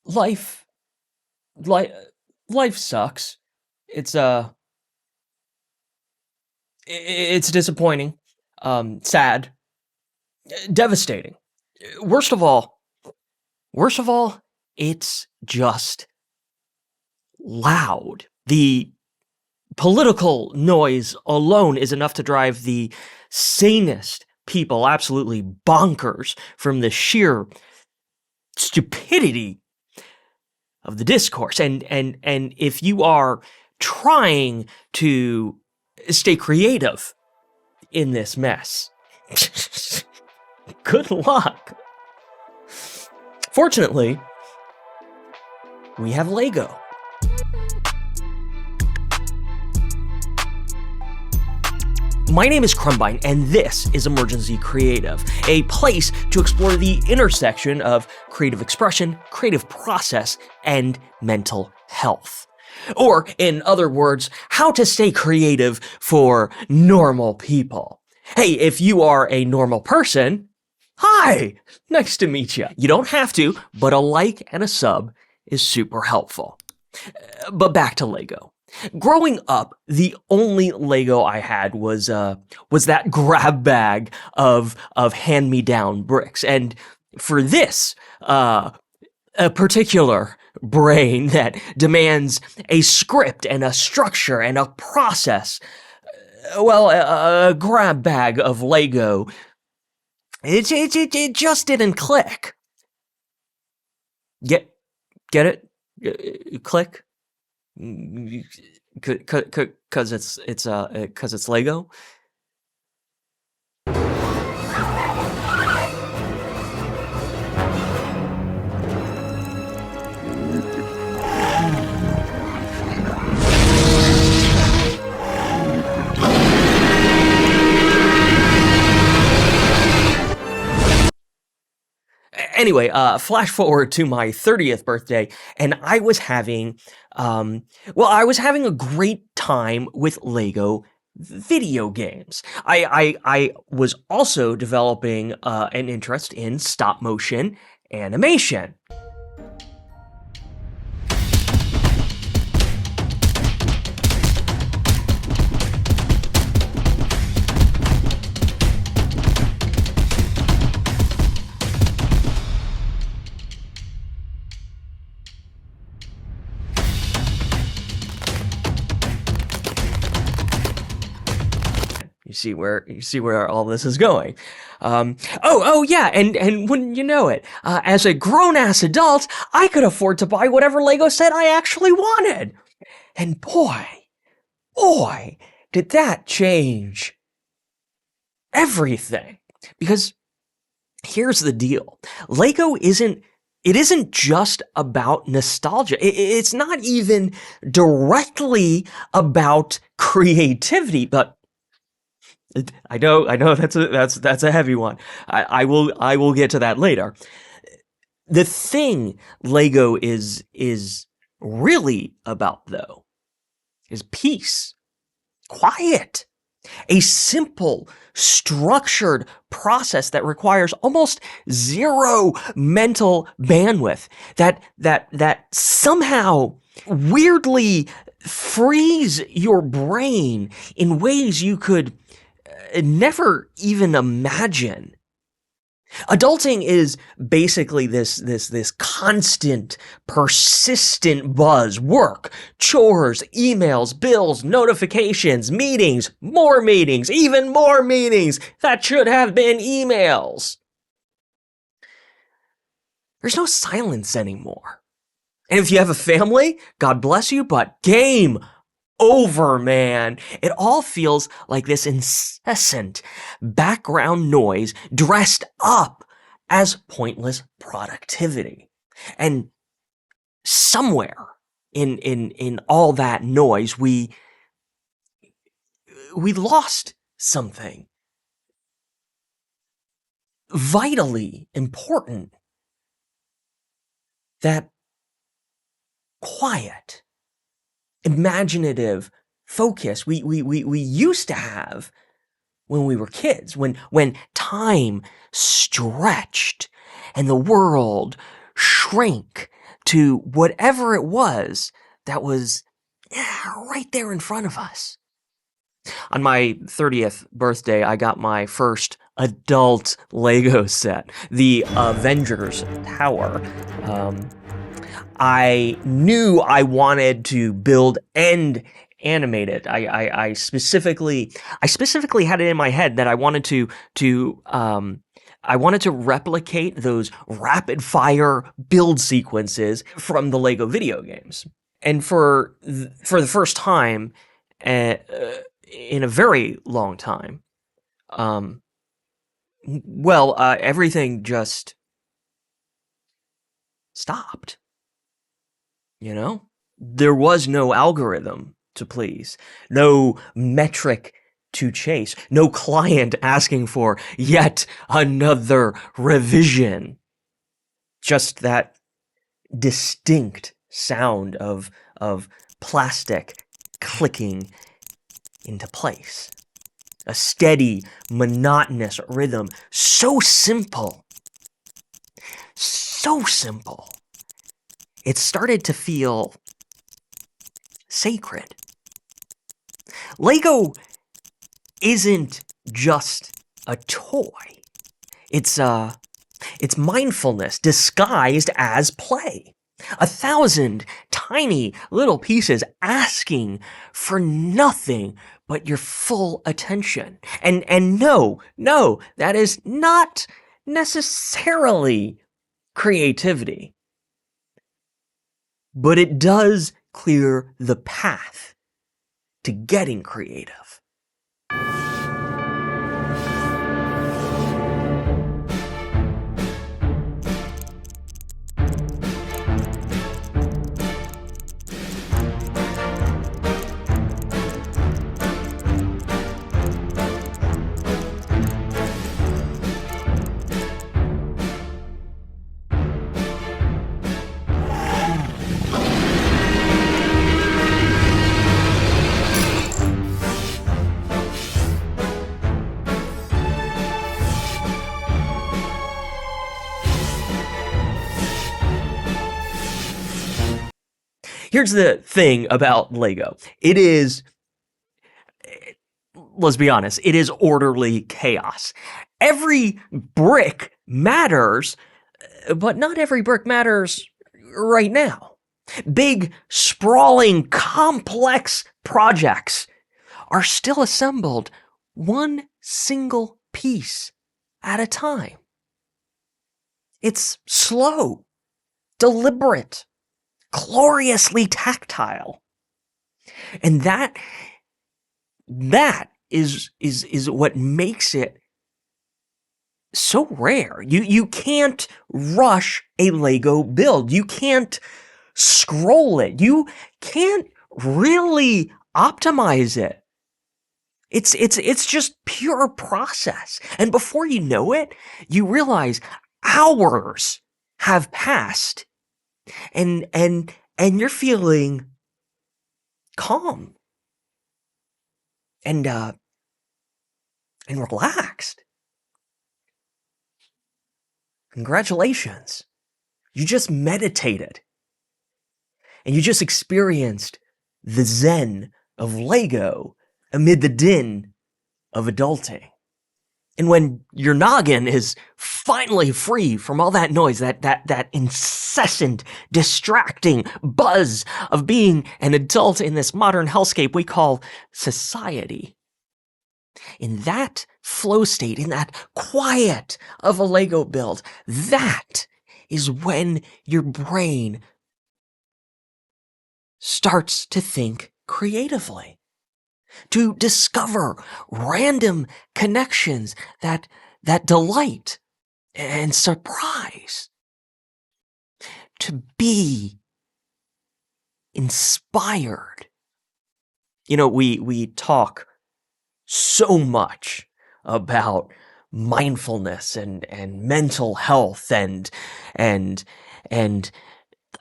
life life life sucks. It's it's disappointing, sad, devastating. Worst of all, worst of all, it's just loud. The political noise alone is enough to drive the sanest people absolutely bonkers from the sheer stupidity of the discourse. And if you are trying to stay creative in this mess, good luck. Fortunately, we have Lego. My name is Crumbine, and this is Emergency Creative, a place to explore the intersection of creative expression, creative process, and mental health. Or, in other words, how to stay creative for normal people. Hey, if you are a normal person, hi! Nice to meet you. You don't have to, but a like and a sub is super helpful. But back to Lego. Growing up, the only Lego I had was that grab bag of hand-me-down bricks. And for this, a particular brain that demands a script and a structure and a process, well, a grab bag of Lego, it just didn't click. Get it? Click? Cause it's Lego. Anyway, flash forward to my 30th birthday, and I was having a great time with Lego video games. I was also developing an interest in stop motion animation. You see where all this is going. Oh yeah, and wouldn't you know it, as a grown-ass adult, I could afford to buy whatever Lego set I actually wanted. And boy, did that change everything. Because here's the deal. Lego isn't just about nostalgia. It's not even directly about creativity, but I know that's a heavy one. I will get to that later. The thing Lego is really about, though, is peace, quiet, a simple, structured process that requires almost zero mental bandwidth, that somehow weirdly frees your brain in ways you could never even imagine. Adulting is basically this constant, persistent buzz. Work, chores, emails, bills, notifications, meetings, more meetings, even more meetings that should have been emails. There's no silence anymore. And if you have a family, God bless you, but game over, man. It all feels like this incessant background noise dressed up as pointless productivity. And somewhere in all that noise, we lost something vitally important. That quiet, imaginative focus we used to have when we were kids, when time stretched and the world shrank to whatever it was that was right there in front of us. On my 30th birthday, I got my first adult Lego set, the Avengers Tower. I knew I wanted to build and animate it. I specifically had it in my head that I wanted to replicate those rapid fire build sequences from the Lego video games. And for the first time in a very long time, everything just stopped. There was no algorithm to please, no metric to chase, no client asking for yet another revision. Just that distinct sound of plastic clicking into place. A steady, monotonous rhythm, so simple. So simple. It started to feel sacred. Lego isn't just a toy. It's mindfulness disguised as play. 1,000 tiny little pieces asking for nothing but your full attention. And no, that is not necessarily creativity. But it does clear the path to getting creative. Here's the thing about Lego. Let's be honest, it is orderly chaos. Every brick matters, but not every brick matters right now. Big, sprawling, complex projects are still assembled one single piece at a time. It's slow, deliberate, gloriously tactile. And that is what makes it so rare. You can't rush a Lego build. You can't scroll it. You can't really optimize it. It's just pure process. And before you know it, you realize hours have passed and you're feeling calm and relaxed. Congratulations. You just meditated. And you just experienced the zen of Lego amid the din of adulting. And when your noggin is finally free from all that noise, that incessant, distracting buzz of being an adult in this modern hellscape we call society, in that flow state, in that quiet of a Lego build, that is when your brain starts to think creatively, to discover random connections that delight and surprise, to be inspired. We talk so much about mindfulness and mental health and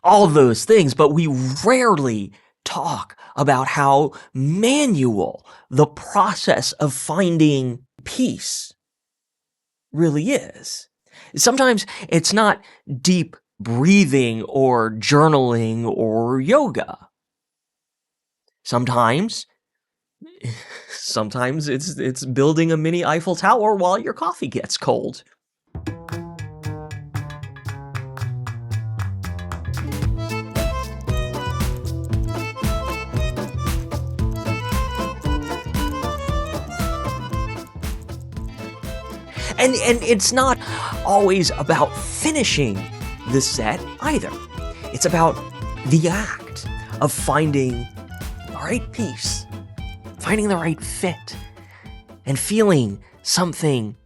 all those things, but we rarely talk about how manual the process of finding peace really is. Sometimes it's not deep breathing or journaling or yoga. Sometimes it's building a mini Eiffel Tower while your coffee gets cold. And it's not always about finishing the set either. It's about the act of finding the right piece, finding the right fit, and feeling something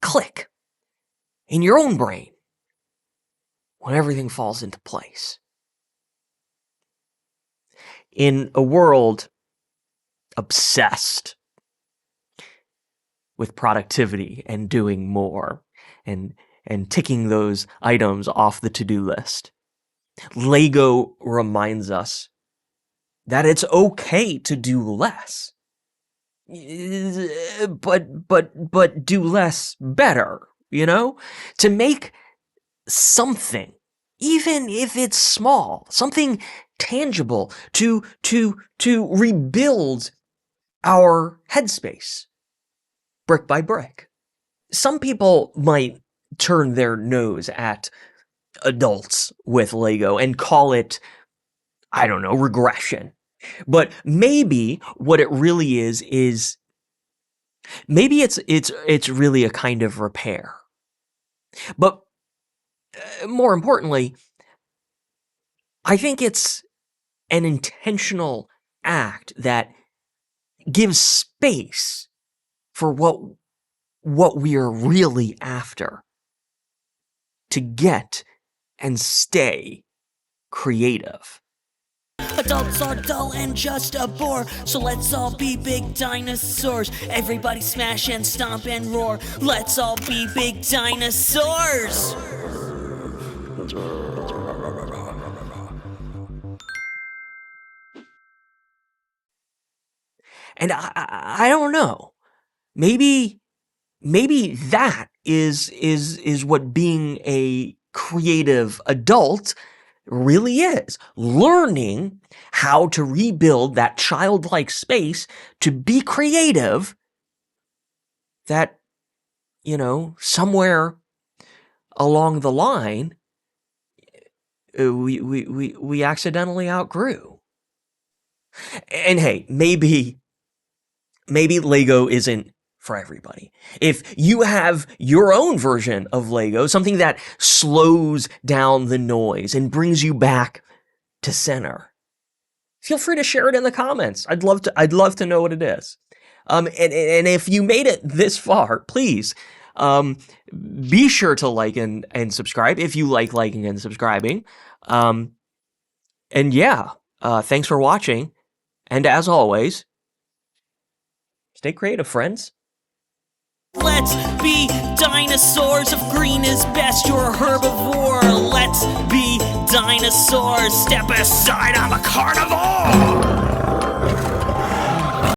click in your own brain when everything falls into place. In a world obsessed with productivity and doing more and ticking those items off the to-do list, Lego reminds us that it's okay to do less. But do less better, to make something, even if it's small, something tangible, to rebuild our headspace brick by brick. Some people might turn their nose at adults with Lego and call it, I don't know, regression. But maybe what it really is maybe it's really a kind of repair. But more importantly, I think it's an intentional act that gives space for what we are really after, to get and stay creative. Adults are dull and just a bore, so let's all be big dinosaurs. Everybody smash and stomp and roar. Let's all be big dinosaurs. And I don't know. Maybe that is what being a creative adult really is. Learning how to rebuild that childlike space to be creative that, somewhere along the line, we accidentally outgrew. And hey, maybe Lego isn't for everybody. If you have your own version of Lego, something that slows down the noise and brings you back to center, feel free to share it in the comments. I'd love to know what it is. And if you made it this far, please be sure to like and subscribe if you like liking and subscribing. And yeah, thanks for watching. And as always, stay creative, friends. Let's be dinosaurs. If green is best, you're a herbivore. Let's be dinosaurs. Step aside, I'm a carnivore.